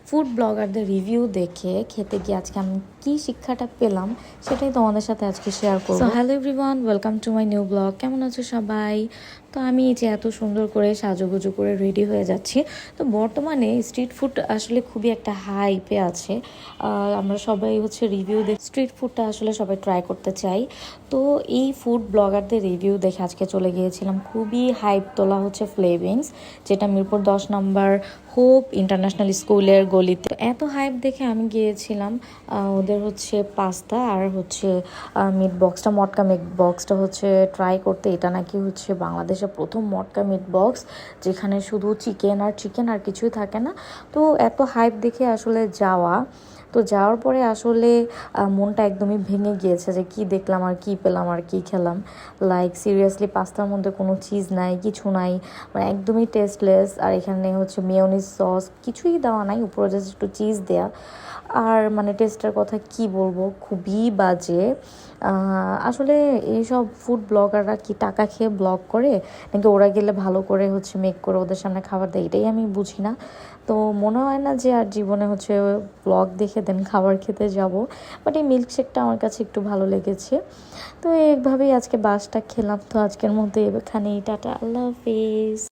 Food ব্লগারদের review দেখে খেতে গিয়ে আজকে আমি কি শিক্ষাটা পেলাম সেটাই তোমাদের সাথে আজকে শেয়ার করব। Hello everyone, welcome to my new blog. কেমন আছো সবাই? তো আমি এই যে এত সুন্দর করে সাজুগুজু করে রেডি হয়ে যাচ্ছি। তো বর্তমানে স্ট্রিট ফুড আসলে খুবই একটা হাইপে আছে। আমরা সবাই হচ্ছে রিভিউ দেখে স্ট্রিট ফুডটা আসলে সবাই ট্রাই করতে চাই। তো এই ফুড ব্লগারদের রিভিউ দেখে আজকে চলে গিয়েছিলাম খুবই হাইপ তোলা হচ্ছে ফ্লেভিংস, যেটা মিরপুর 10 নম্বর হোপ ইন্টারন্যাশনাল স্কুলের গলিতে। এত হাইপ দেখে আমি গিয়েছিলাম ওদের হচ্ছে পাস্তা আর হচ্ছে মিট বক্সটা, মটকা মিট বক্সটা হচ্ছে ট্রাই করতে। এটা নাকি হচ্ছে বাংলাদেশের প্রথম মটকা মিট বক্স, যেখানে শুধু চিকেন আর কিছুই থাকে না। তো এত হাইপ দেখে আসলে যাওয়ার পরে আসলে মনটা একদমই ভেঙে গিয়েছে যে কি দেখলাম আর কি পেলাম আর কি খেলাম। লাইক সিরিয়াসলি পাস্তার মধ্যে কোনো চিজ নাই, কিছু নাই, মানে একদমই টেস্টলেস। আর এখানে হচ্ছে মেয়োনিজ সস কিছুই দেওয়া নাই, উপরে জাস্ট একটু চিজ দেয়া। আর মানে টেস্টের কথা কি বলবো, খুবই বাজে। আসলে এইসব ফুড ব্লগাররা কি টাকা খেয়ে ব্লগ করে, নাকি ওরা গেলে ভালো করে হচ্ছে মেক করে ওদের সামনে খাবার দেয়, এটাই আমি বুঝি না। তো মনে হয় না যে আর জীবনে হচ্ছে ব্লগ দেখে দেন খাবার খেতে যাব। বাট এই মিল্কশেকটা আমার কাছে একটু ভালো লেগেছে। তো এইভাবেই আজকে বাসটা খেলাম। তো আজকের মধ্যে এখানেই টাটা, আল্লাহ হাফিজ।